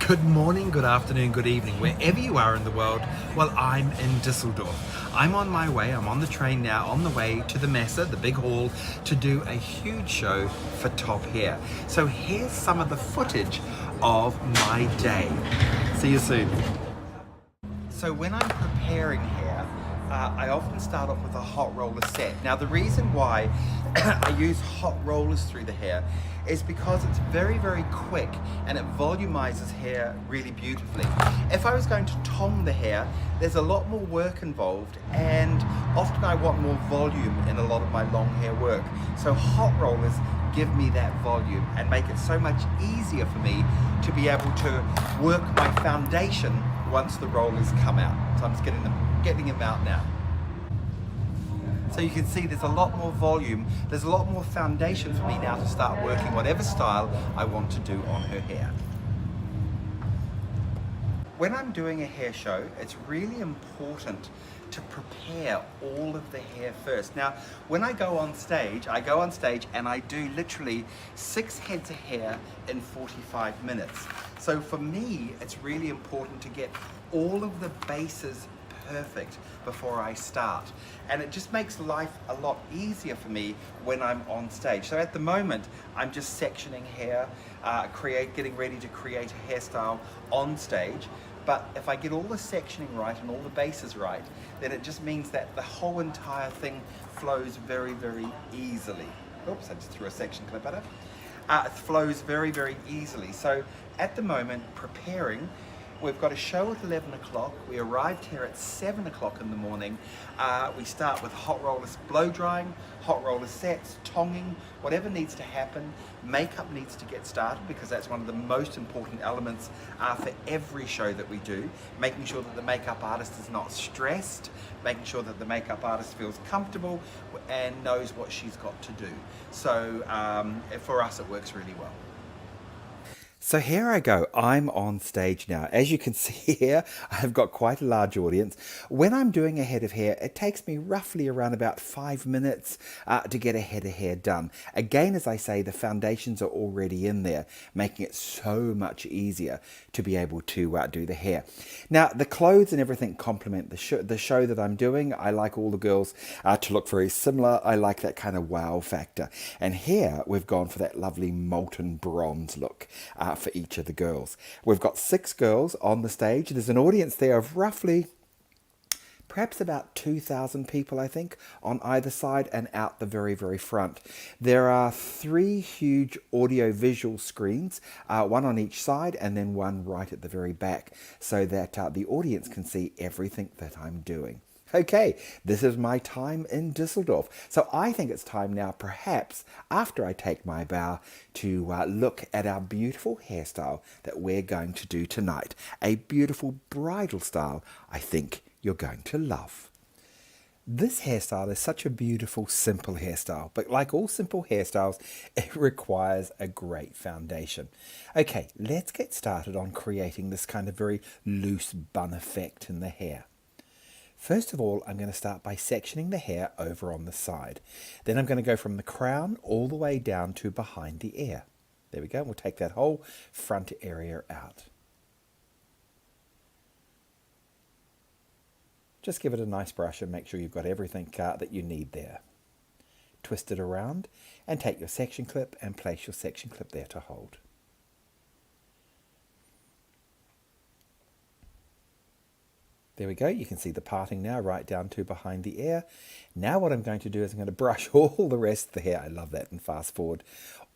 Good morning, good afternoon, good evening, wherever you are in the world. Well, I'm in Dusseldorf. I'm on my way, I'm on the train now, on the way to the Messe, the big hall, to do a huge show for Top Hair. So here's some of the footage of my day. See you soon. So when I'm preparing hair, I often start off with a hot roller set. Now the reason why I use hot rollers through the hair is because it's very, very quick and it volumizes hair really beautifully. If I was going to tong the hair, there's a lot more work involved, and often I want more volume in a lot of my long hair work. So hot rollers give me that volume and make it so much easier for me to be able to work my foundation once the rollers come out. So I'm just getting them out now. So you can see there's a lot more volume, there's a lot more foundation for me now to start working whatever style I want to do on her hair. When I'm doing a hair show, it's really important to prepare all of the hair first. Now, when I go on stage and I do literally 6 heads of hair in 45 minutes. So for me, it's really important to get all of the bases perfect before I start, and it just makes life a lot easier for me when I'm on stage. So at the moment I'm just sectioning hair, getting ready to create a hairstyle on stage. But if I get all the sectioning right and all the bases right, then it just means that the whole entire thing flows very, very easily. Oops, I just threw a section clip at it. It flows very, very easily. So at the moment, preparing, we've got a show at 11 o'clock. We arrived here at 7 o'clock in the morning. We start with hot rollers blow drying, hot roller sets, tonging, whatever needs to happen. Makeup needs to get started because that's one of the most important elements for every show that we do. Making sure that the makeup artist is not stressed, making sure that the makeup artist feels comfortable and knows what she's got to do. So for us, it works really well. So here I go, I'm on stage now. As you can see here, I've got quite a large audience. When I'm doing a head of hair, it takes me roughly around about 5 minutes to get a head of hair done. Again, as I say, the foundations are already in there, making it so much easier to be able to do the hair. Now, the clothes and everything complement the show that I'm doing. I like all the girls to look very similar. I like that kind of wow factor. And here we've gone for that lovely molten bronze look for each of the girls. We've got 6 girls on the stage. There's an audience there of roughly perhaps about 2,000 people, I think, on either side and out the very, very front. There are 3 huge audio-visual screens, one on each side and then one right at the very back, so that the audience can see everything that I'm doing. Okay, this is my time in Dusseldorf. So I think it's time now, perhaps, after I take my bow, to look at our beautiful hairstyle that we're going to do tonight. A beautiful bridal style I think you're going to love. This hairstyle is such a beautiful, simple hairstyle, but like all simple hairstyles, it requires a great foundation. Okay, let's get started on creating this kind of very loose bun effect in the hair. First of all, I'm going to start by sectioning the hair over on the side. Then I'm going to go from the crown all the way down to behind the ear. There we go. We'll take that whole front area out. Just give it a nice brush and make sure you've got everything that you need there. Twist it around and take your section clip and place your section clip there to hold. There we go, you can see the parting now right down to behind the ear. Now what I'm going to do is I'm going to brush all the rest of the hair, I love that, and fast forward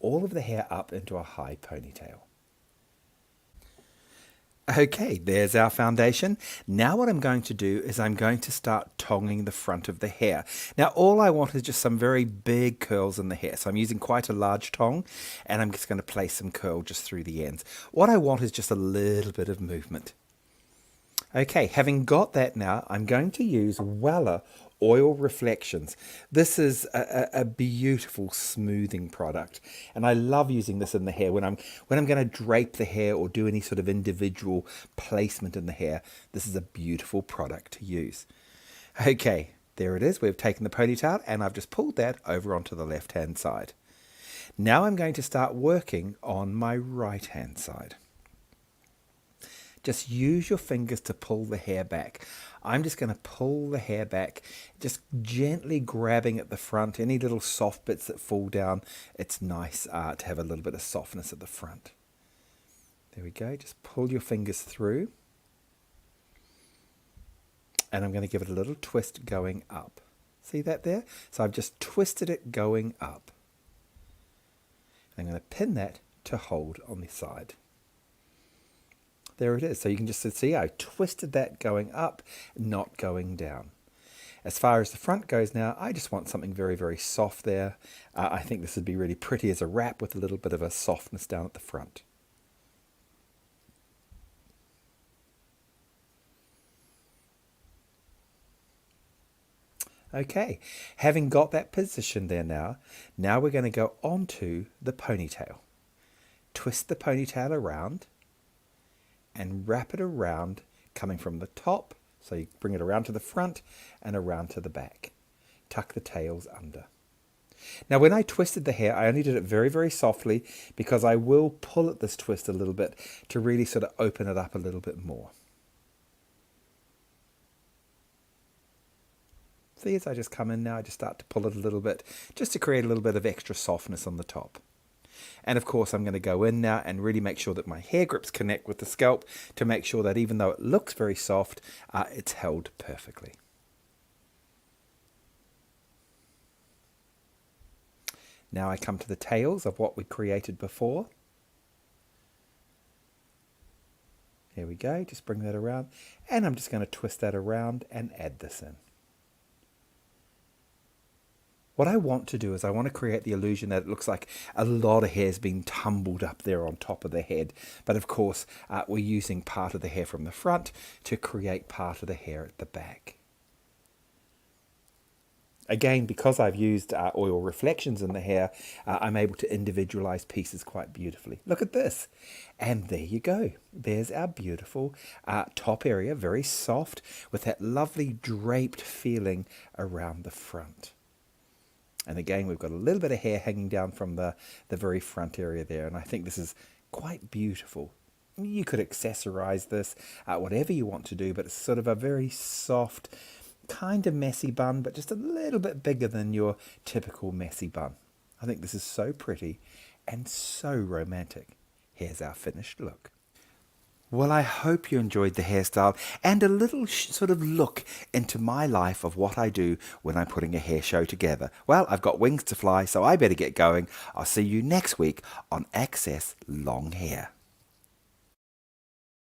all of the hair up into a high ponytail. Okay, there's our foundation. Now what I'm going to do is I'm going to start tonging the front of the hair. Now all I want is just some very big curls in the hair. So I'm using quite a large tong and I'm just going to place some curl just through the ends. What I want is just a little bit of movement. Okay, having got that now, I'm going to use Wella Oil Reflections. This is a beautiful smoothing product, and I love using this in the hair when I'm going to drape the hair or do any sort of individual placement in the hair. This is a beautiful product to use. Okay, there it is. We've taken the ponytail and I've just pulled that over onto the left-hand side. Now I'm going to start working on my right-hand side. just use your fingers to pull the hair back. I'm just going to pull the hair back, just gently grabbing at the front. Any little soft bits that fall down, it's nice to have a little bit of softness at the front. There we go. Just pull your fingers through. And I'm going to give it a little twist going up. See that there? So I've just twisted it going up. I'm going to pin that to hold on the side. There it is. So you can just see I twisted that going up, not going down. As far as the front goes now, I just want something very, very soft there. I think this would be really pretty as a wrap with a little bit of a softness down at the front. Okay, having got that position there now we're going to go onto the ponytail. Twist the ponytail around and wrap it around, coming from the top, so you bring it around to the front and around to the back. Tuck the tails under. Now when I twisted the hair, I only did it very, very softly because I will pull at this twist a little bit to really sort of open it up a little bit more. See, as I just come in now, I just start to pull it a little bit, just to create a little bit of extra softness on the top. And of course, I'm going to go in now and really make sure that my hair grips connect with the scalp to make sure that even though it looks very soft, it's held perfectly. Now I come to the tails of what we created before. Here we go, just bring that around. And I'm just going to twist that around and add this in. What I want to do is I want to create the illusion that it looks like a lot of hair's been tumbled up there on top of the head. But of course, we're using part of the hair from the front to create part of the hair at the back. Again, because I've used oil reflections in the hair, I'm able to individualize pieces quite beautifully. Look at this. And there you go. There's our beautiful top area, very soft, with that lovely draped feeling around the front. And again, we've got a little bit of hair hanging down from the very front area there. And I think this is quite beautiful. You could accessorize this, whatever you want to do, but it's sort of a very soft, kind of messy bun, but just a little bit bigger than your typical messy bun. I think this is so pretty and so romantic. Here's our finished look. Well, I hope you enjoyed the hairstyle and a little sort of look into my life of what I do when I'm putting a hair show together. Well, I've got wings to fly, so I better get going. I'll see you next week on Access Long Hair.